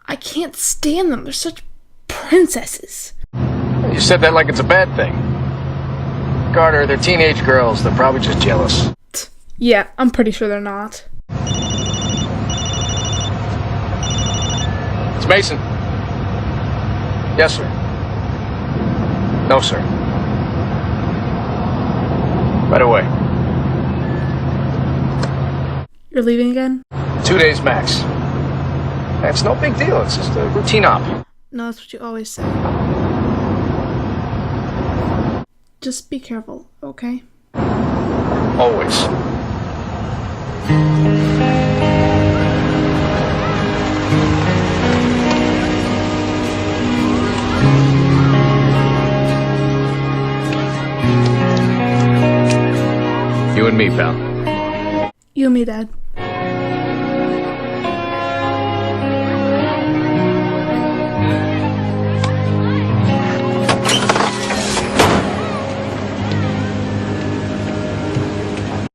I can't stand them. They're such princesses. You said that like it's a bad thing. Carter, they're teenage girls. They're probably just jealous. Yeah, I'm pretty sure they're not. It's Mason. Yes, sir. No, sir. Right away. You're leaving again? 2 days max. It's no big deal. It's just a routine op. No, that's what you always say. Just be careful, okay? Always. You and me, pal. You and me, Dad.